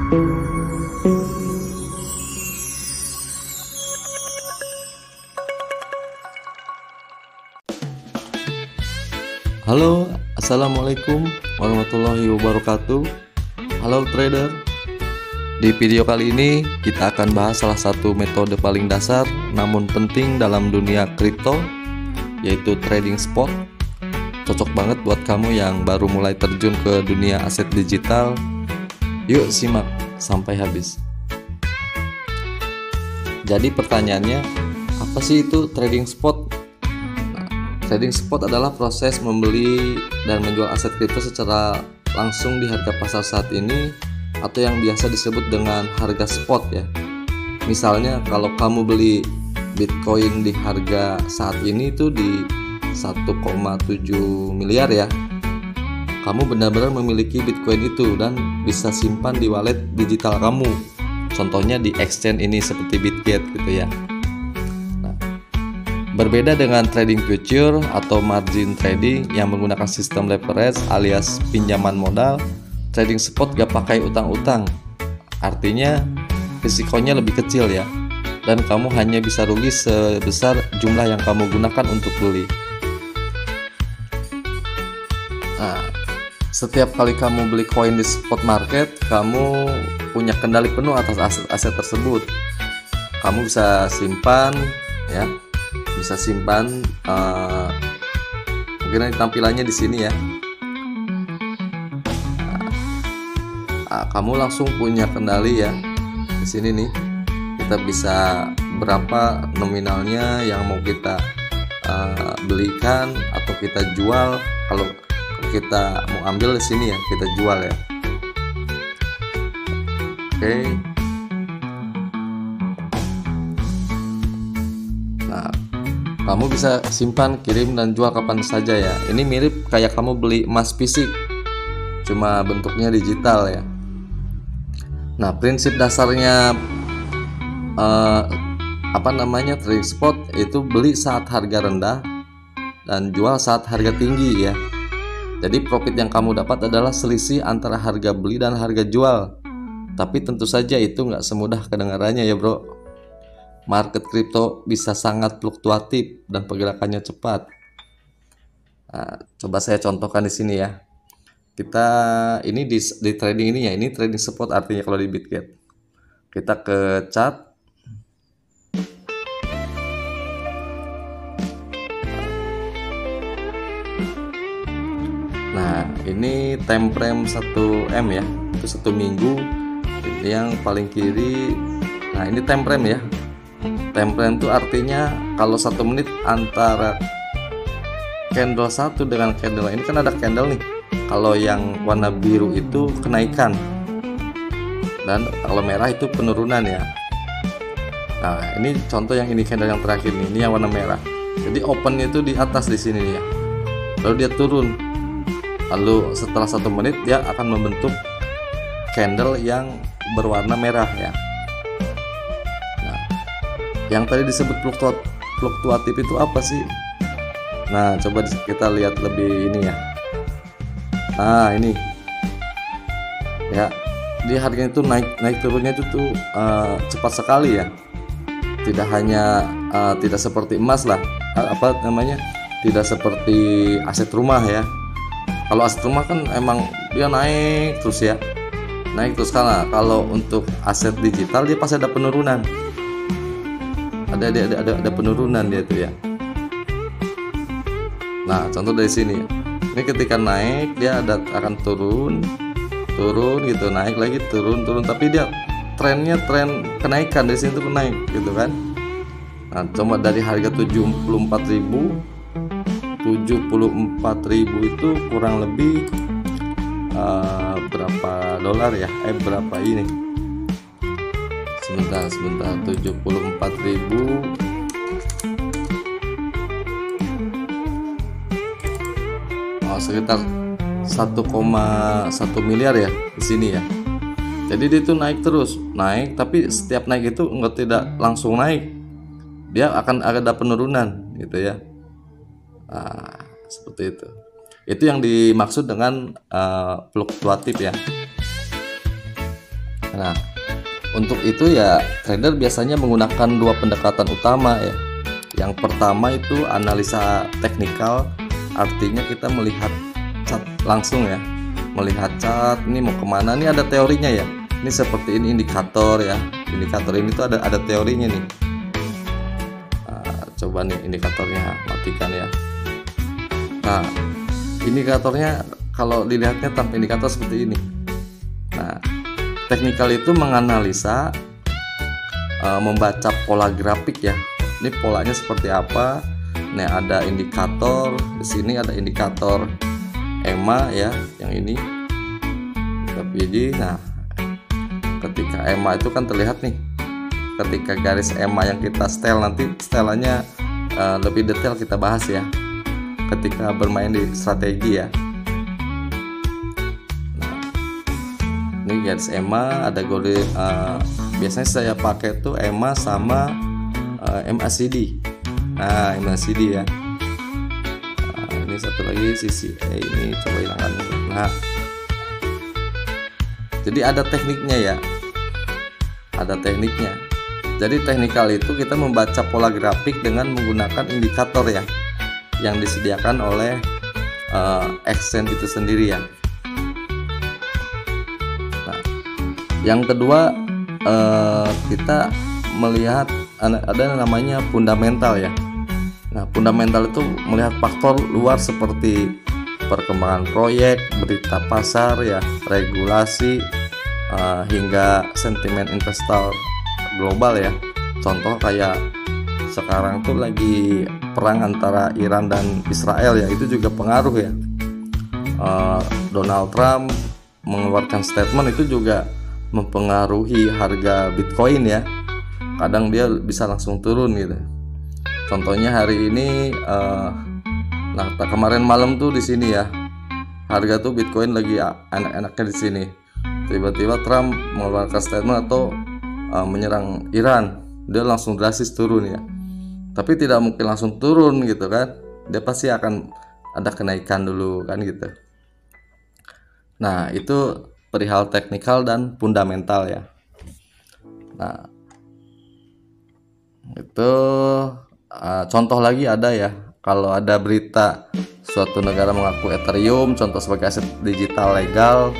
Halo, assalamualaikum warahmatullahi wabarakatuh. Halo trader. Di video kali ini kita akan bahas salah satu metode paling dasar namun penting dalam dunia kripto, yaitu trading spot. Cocok banget buat kamu yang baru mulai terjun ke dunia aset digital. Yuk simak sampai habis. Jadi pertanyaannya, apa sih itu trading spot? Trading spot adalah proses membeli dan menjual aset kripto secara langsung di harga pasar saat ini, atau yang biasa disebut dengan harga spot ya. Misalnya kalau kamu beli Bitcoin di harga saat ini itu di 1,7 miliar ya, kamu benar-benar memiliki Bitcoin itu dan bisa simpan di wallet digital kamu. Contohnya di exchange ini seperti Bitget gitu ya. Berbeda dengan trading future atau margin trading yang menggunakan sistem leverage alias pinjaman modal, trading spot gak pakai utang-utang. Artinya risikonya lebih kecil ya, dan kamu hanya bisa rugi sebesar jumlah yang kamu gunakan untuk beli. Nah, setiap kali kamu beli koin di spot market, kamu punya kendali penuh atas aset tersebut. Kamu bisa simpan ya, bisa simpan mungkin tampilannya di sini ya. Kamu langsung punya kendali ya di sini nih. Kita bisa berapa nominalnya yang mau kita belikan atau kita jual. Kalau kita mau ambil di sini ya, kita jual ya. Oke. Nah, kamu bisa simpan, kirim, dan jual kapan saja ya. Ini mirip kayak kamu beli emas fisik, cuma bentuknya digital ya. Nah, prinsip dasarnya trading spot itu beli saat harga rendah dan jual saat harga tinggi ya. Jadi profit yang kamu dapat adalah selisih antara harga beli dan harga jual. Tapi tentu saja itu nggak semudah kedengarannya ya bro. Market kripto bisa sangat fluktuatif dan pergerakannya cepat. Nah, coba saya contohkan di sini ya. Kita ini di trading ini ya, ini trading spot artinya kalau di Bitget. Kita ke chart. Nah, ini time frame 1M ya. Itu 1 minggu. Ini yang paling kiri. Nah, ini time frame ya. Time frame itu artinya kalau 1 menit antara candle satu dengan candle ini kan ada candle nih. Kalau yang warna biru itu kenaikan dan kalau merah itu penurunan ya. Nah, ini contoh yang ini candle yang terakhir nih, ini yang warna merah. Jadi opennya itu di atas di sini ya. Lalu dia turun. Lalu setelah 1 menit dia akan membentuk candle yang berwarna merah ya. Yang tadi disebut fluktuatif itu apa sih? Nah, coba kita lihat lebih ini ya. Nah, ini ya, di harganya itu naik turunnya itu tuh cepat sekali ya. Tidak hanya tidak seperti emas lah, tidak seperti aset rumah ya. Kalau aset rumah kan emang dia naik terus ya, naik terus. Karena kalau untuk aset digital dia pasti ada penurunan. Ada penurunan dia tuh ya. Nah, contoh dari sini. Ini ketika naik dia akan turun gitu, naik lagi turun, tapi dia trennya tren kenaikan dari sini tuh naik gitu kan. Nah, coba dari harga 74.000 itu kurang lebih berapa dolar ya? Berapa ini? Sebentar 74.000 sekitar 1,1 miliar ya di sini ya. Jadi dia itu naik terus, naik, tapi setiap naik itu tidak langsung naik. Dia akan ada penurunan gitu ya. Nah, seperti itu. Itu yang dimaksud dengan fluktuatif ya. Nah, untuk itu ya trader biasanya menggunakan dua pendekatan utama ya. Yang pertama itu analisa teknikal, artinya kita melihat chart langsung ya, melihat chart ini mau kemana, ini ada teorinya ya. Ini seperti ini indikator ya, indikator ini tuh ada teorinya nih. Coba nih indikatornya matikan ya. Nah, indikatornya kalau dilihatnya tanpa indikator seperti ini. Nah, teknikal itu menganalisa, membaca pola grafik ya. Ini polanya seperti apa? Nah, ada indikator di sini, ada indikator EMA ya, yang ini. Tapi nah, ketika EMA itu kan terlihat nih. Ketika garis EMA yang kita setel, nanti setelannya lebih detail kita bahas ya. Ketika bermain di strategi ya. Nah, ini garis EMA ada gode. Biasanya saya pakai tuh EMA sama MACD. Nah, MACD ya. Nah, ini satu lagi CCA, ini coba hilangkan. Nah, jadi ada tekniknya ya. Ada tekniknya. Jadi teknikal itu kita membaca pola grafik dengan menggunakan indikator ya, yang disediakan oleh exchange itu sendiri ya. Nah, yang kedua kita melihat ada namanya fundamental ya. Nah, fundamental itu melihat faktor luar seperti perkembangan proyek, berita pasar ya, regulasi, hingga sentimen investor global ya. Contoh kayak sekarang tuh lagi perang antara Iran dan Israel ya, itu juga pengaruh ya. Donald Trump mengeluarkan statement itu juga mempengaruhi harga Bitcoin ya. Kadang dia bisa langsung turun gitu. Contohnya hari ini, nah kemarin malam tuh di sini ya, harga tuh Bitcoin lagi enak-enaknya di sini. Tiba-tiba Trump mengeluarkan statement atau menyerang Iran, dia langsung drastis turun ya. Tapi tidak mungkin langsung turun gitu kan, dia pasti akan ada kenaikan dulu kan gitu. Nah, itu perihal teknikal dan fundamental ya. Nah, itu contoh lagi ada ya, kalau ada berita suatu negara mengaku Ethereum contoh sebagai aset digital legal,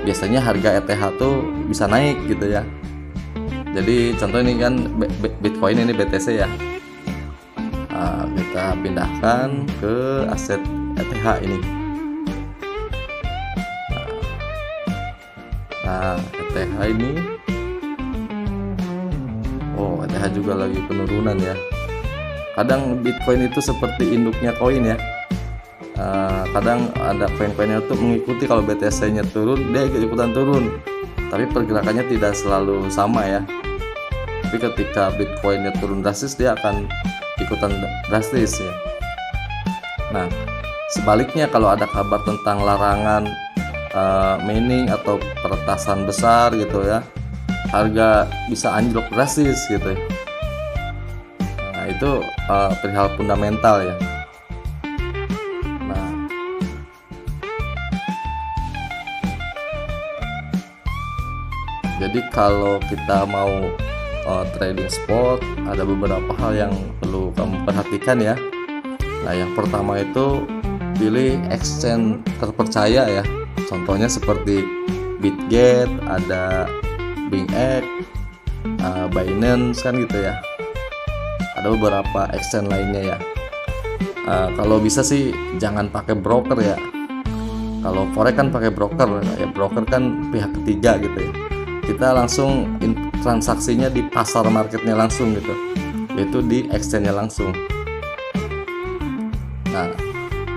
biasanya harga ETH tuh bisa naik gitu ya. Jadi contoh ini kan Bitcoin, ini BTC ya. Kita pindahkan ke aset ETH ini. Nah, ETH ini, oh ETH juga lagi penurunan ya. Kadang Bitcoin itu seperti induknya koin ya. Kadang ada koin-koinnya tuh mengikuti, kalau BTC-nya turun dia ikutan turun. Tapi pergerakannya tidak selalu sama ya. Tapi ketika Bitcoinnya turun drastis, dia akan ikutan drastis ya. Nah, sebaliknya kalau ada kabar tentang larangan mining atau peretasan besar gitu ya, harga bisa anjlok drastis gitu ya. Nah, itu perihal fundamental ya. Nah, jadi kalau kita mau trading spot, ada beberapa hal yang perlu kamu perhatikan ya. Nah, yang pertama itu pilih exchange terpercaya ya. Contohnya seperti Bitget, ada BingX, Binance kan gitu ya. Ada beberapa exchange lainnya ya. Kalau bisa sih jangan pakai broker ya. Kalau forex kan pakai broker ya, broker kan pihak ketiga gitu ya. Kita langsung transaksinya di pasar marketnya langsung gitu, yaitu di exchange-nya langsung. Nah,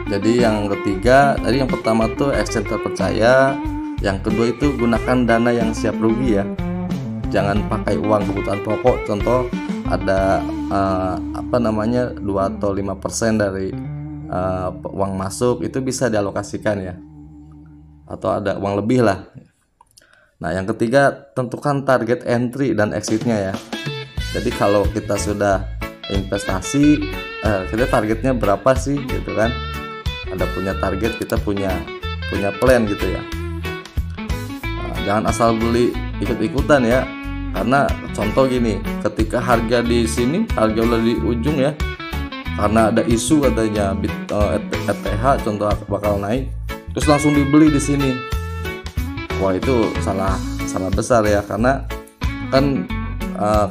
jadi yang ketiga tadi, yang pertama tuh exchange terpercaya, yang kedua itu gunakan dana yang siap rugi ya. Jangan pakai uang kebutuhan pokok. Contoh ada 2 atau 5% dari uang masuk itu bisa dialokasikan ya, atau ada uang lebih lah. Nah, yang ketiga tentukan target entry dan exitnya ya. Jadi kalau kita sudah investasi, kita targetnya berapa sih gitu kan? Ada punya target, kita punya plan gitu ya. Jangan asal beli ikut-ikutan ya. Karena contoh gini, ketika harga di sini, harga udah di ujung ya, karena ada isu katanya ETH contoh bakal naik, terus langsung dibeli di sini. Wah, itu salah besar ya, karena kan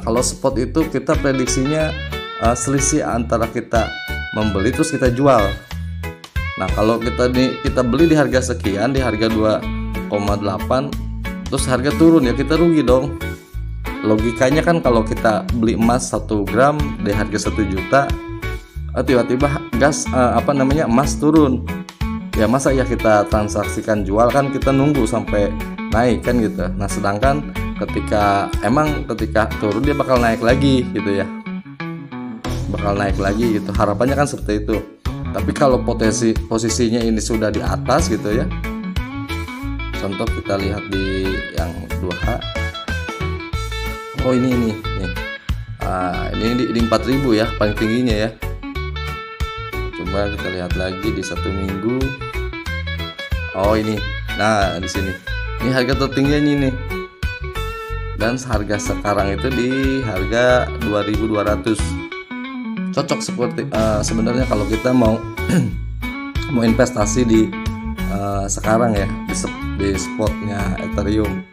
kalau spot itu kita prediksinya selisih antara kita membeli terus kita jual. Nah, kalau kita beli di harga sekian, di harga 2,8, terus harga turun ya, kita rugi dong. Logikanya kan kalau kita beli emas 1 gram di harga 1 juta, tiba-tiba emas turun. Ya masa ya kita transaksikan jual, kan kita nunggu sampai naik kan gitu. Nah, sedangkan ketika turun dia bakal naik lagi gitu ya. Bakal naik lagi gitu. Harapannya kan seperti itu. Tapi kalau posisinya ini sudah di atas gitu ya. Contoh kita lihat di yang 2H. Oh, ini di 4.000 ya, paling tingginya ya. Coba kita lihat lagi di 1 minggu. Oh, ini. Nah, di sini. Ini harga tertingginya ini. Dan harga sekarang itu di harga 2.200. Cocok seperti sebenarnya kalau kita mau mau investasi di sekarang ya, di spotnya Ethereum.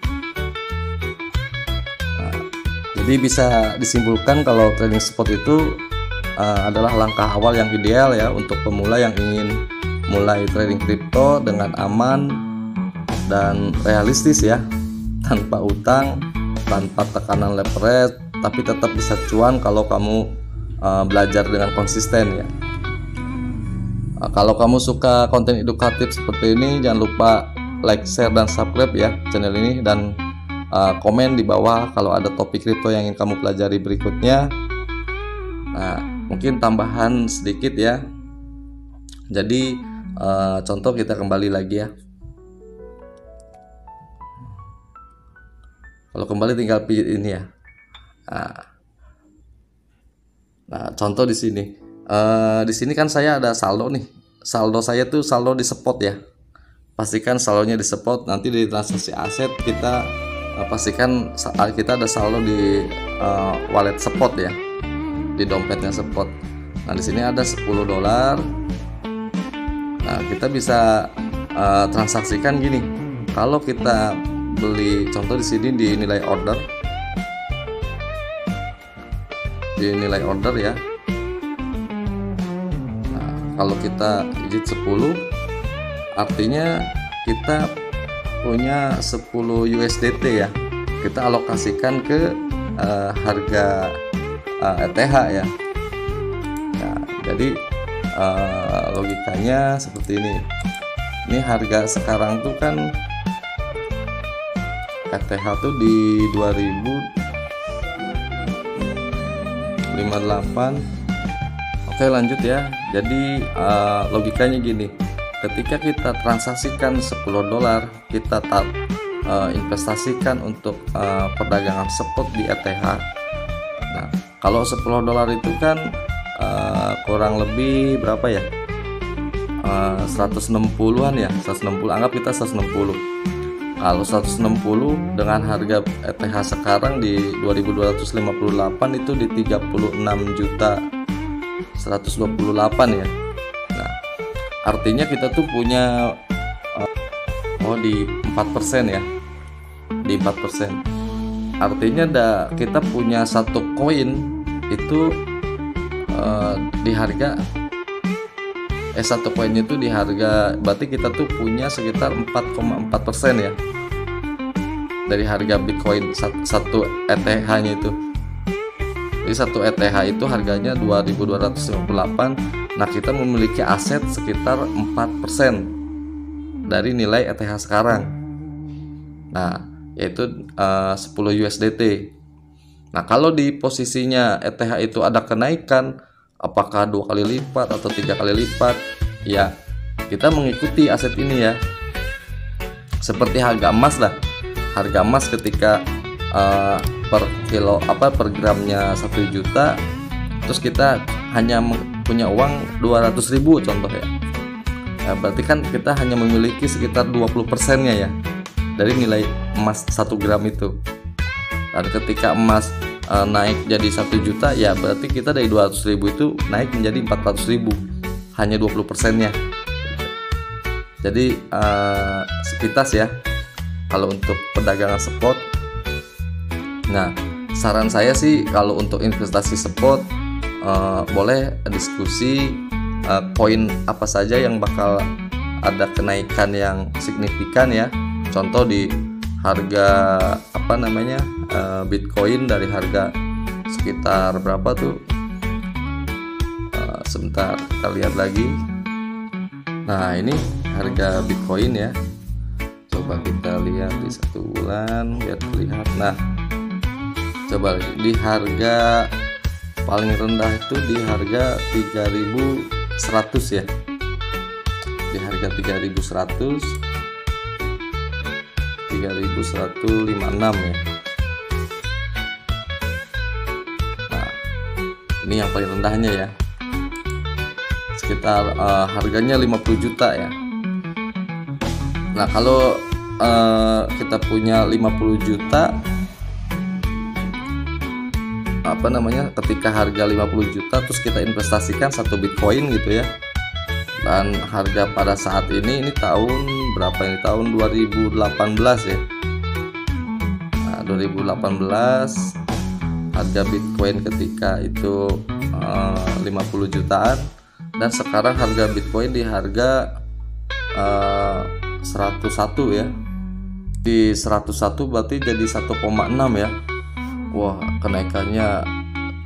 Jadi bisa disimpulkan kalau trading spot itu adalah langkah awal yang ideal ya untuk pemula yang ingin mulai trading kripto dengan aman dan realistis ya, tanpa utang, tanpa tekanan leverage, tapi tetap bisa cuan kalau kamu belajar dengan konsisten ya. Kalau kamu suka konten edukatif seperti ini, jangan lupa like, share, dan subscribe ya channel ini, dan komen di bawah kalau ada topik kripto yang ingin kamu pelajari berikutnya. Nah, mungkin tambahan sedikit ya. Jadi contoh kita kembali lagi ya. Kalau kembali tinggal pijit ini ya. Nah, contoh di sini. Di sini kan saya ada saldo nih. Saldo saya tuh saldo di spot ya. Pastikan saldonya di spot. Nanti di transaksi aset kita pastikan kita ada saldo di wallet spot ya, di dompetnya spot. Nah, di sini ada $10. Nah, kita bisa transaksikan gini. Kalau kita beli, contoh di sini di nilai order, ya. Nah, kalau kita digit 10, artinya kita punya 10 USDT ya, kita alokasikan ke harga ETH ya. Nah, jadi logikanya seperti ini. Ini harga sekarang tuh kan ETH tuh di 2058. Oke, lanjut ya. Jadi logikanya gini. Ketika kita transaksikan $10, kita investasikan untuk perdagangan spot di ETH. Nah, kalau $10 itu kan kurang lebih berapa ya? 160-an ya, 160. Anggap kita 160. Kalau 160 dengan harga ETH sekarang di 2258 itu di 36.128 ya. Artinya kita tuh punya di 4% ya, di 4%. Artinya kita punya satu koin itu di harga satu koin itu di harga, berarti kita tuh punya sekitar 4,4% ya dari harga Bitcoin satu ETH-nya itu. Jadi satu ETH itu harganya 2.258. Nah, kita memiliki aset sekitar 4% dari nilai ETH sekarang. Nah, yaitu 10 USDT. Nah, kalau di posisinya ETH itu ada kenaikan, apakah 2 kali lipat atau 3 kali lipat, ya kita mengikuti aset ini ya. Seperti harga emas lah. Harga emas ketika per gramnya 1 juta, terus kita hanya punya uang 200.000 contoh ya. Berarti kan kita hanya memiliki sekitar 20%-nya ya. dari nilai emas 1 gram itu. Dan ketika emas naik jadi 1 juta, ya berarti kita dari 200.000 itu naik menjadi 400.000, hanya 20%-nya. Jadi sepintas ya kalau untuk perdagangan spot. Nah, saran saya sih kalau untuk investasi spot boleh diskusi koin apa saja yang bakal ada kenaikan yang signifikan ya. Contoh di harga Bitcoin dari harga sekitar berapa tuh, sebentar kita lihat lagi. Nah, ini harga Bitcoin ya, coba kita lihat di 1 bulan biar terlihat. Nah, coba di harga paling rendah itu di harga 3.100 ya, di harga 3.156 ya. Nah, ini yang paling rendahnya ya, sekitar harganya 50 juta ya. Nah, kalau kita punya 50 juta ketika harga 50 juta terus kita investasikan 1 Bitcoin gitu ya, dan harga pada saat ini tahun berapa ini, tahun 2018 ya. Nah, 2018 harga Bitcoin ketika itu 50 jutaan, dan sekarang harga Bitcoin di harga 101 ya. Di 101 berarti jadi 1,6 ya. Wah, kenaikannya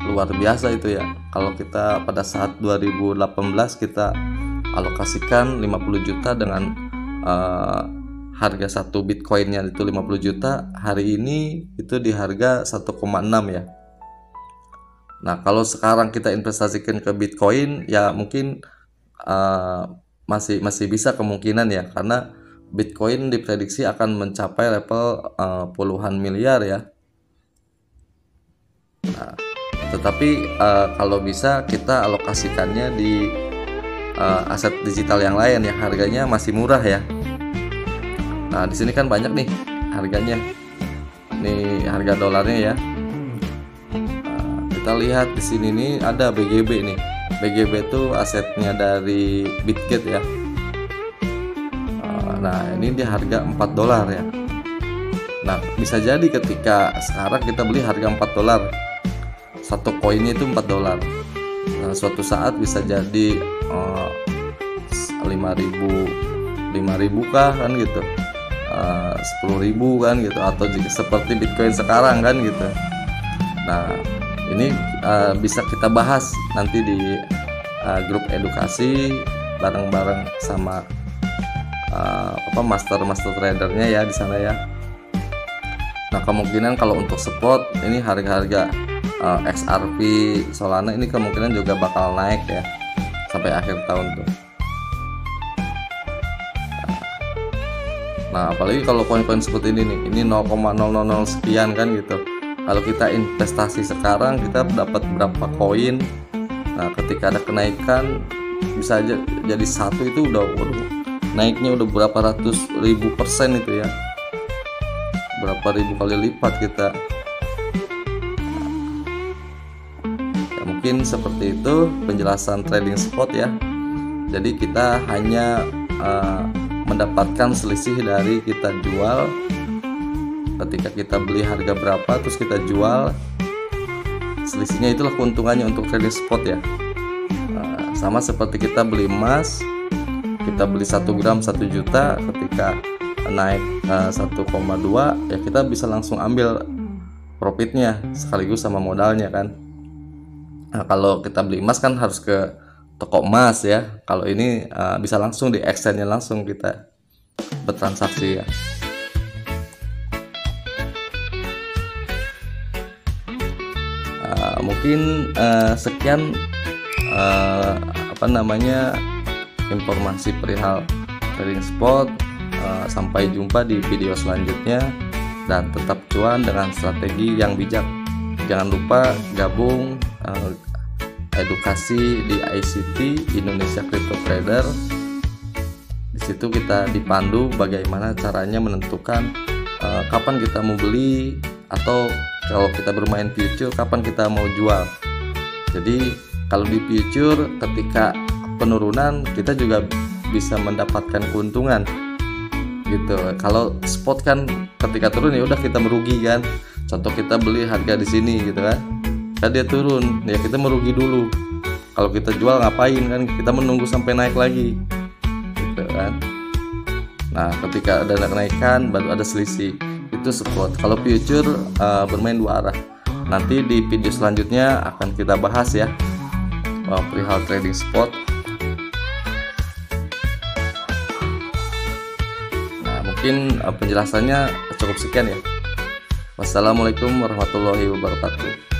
luar biasa itu ya. Kalau kita pada saat 2018 kita alokasikan 50 juta dengan harga 1 Bitcoinnya itu 50 juta, hari ini itu di harga 1,6 ya. Nah, kalau sekarang kita investasikan ke Bitcoin ya mungkin masih bisa kemungkinan ya, karena Bitcoin diprediksi akan mencapai level puluhan miliar ya. Nah, tetapi kalau bisa kita alokasikannya di aset digital yang lain yang harganya masih murah ya. Nah, di sini kan banyak nih harganya. Nih harga dolarnya ya. Kita lihat di sini nih ada BGB nih. BGB itu asetnya dari Bitget ya. Nah, ini di harga 4 dolar ya. Nah, bisa jadi ketika sekarang kita beli harga 4 dolar, satu koinnya itu 4 dolar. Nah, suatu saat bisa jadi 5.000 kah kan gitu, 10.000 kan gitu, atau juga seperti Bitcoin sekarang kan gitu. Nah, ini bisa kita bahas nanti di grup edukasi bareng-bareng sama master tradernya ya di sana ya. Nah, kemungkinan kalau untuk spot ini harga-harga XRP Solana ini kemungkinan juga bakal naik ya sampai akhir tahun tuh. Nah, apalagi kalau koin-koin seperti ini nih, ini 0,000 sekian kan gitu. Kalau kita investasi sekarang kita dapat berapa koin. Nah, ketika ada kenaikan bisa aja jadi satu itu udah naiknya udah berapa ratus ribu persen itu ya, berapa ribu kali lipat kita. Mungkin seperti itu penjelasan trading spot ya. Jadi kita hanya mendapatkan selisih dari kita jual. Ketika kita beli harga berapa terus kita jual, selisihnya itulah keuntungannya untuk trading spot ya. Sama seperti kita beli emas, kita beli 1 gram 1 juta, ketika naik 1,2 ya kita bisa langsung ambil profitnya sekaligus sama modalnya kan. Nah, kalau kita beli emas kan harus ke toko emas ya. Kalau ini bisa langsung di exchange-nya langsung kita bertransaksi ya. Mungkin sekian informasi perihal trading spot. Sampai jumpa di video selanjutnya, dan tetap cuan dengan strategi yang bijak. Jangan lupa gabung edukasi di ICT Indonesia Crypto Trader. Di situ kita dipandu bagaimana caranya menentukan kapan kita mau beli, atau kalau kita bermain future kapan kita mau jual. Jadi kalau di future ketika penurunan kita juga bisa mendapatkan keuntungan gitu. Kalau spot kan ketika turun ya udah kita merugi kan. Contoh kita beli harga di sini gitu kan dia turun ya kita merugi dulu. Kalau kita jual ngapain kan, kita menunggu sampai naik lagi gitu kan. Nah ketika ada kenaikan baru ada selisih, itu spot. Kalau future bermain dua arah. Nanti di video selanjutnya akan kita bahas ya perihal trading spot. Nah mungkin penjelasannya cukup sekian ya. Wassalamualaikum warahmatullahi wabarakatuh.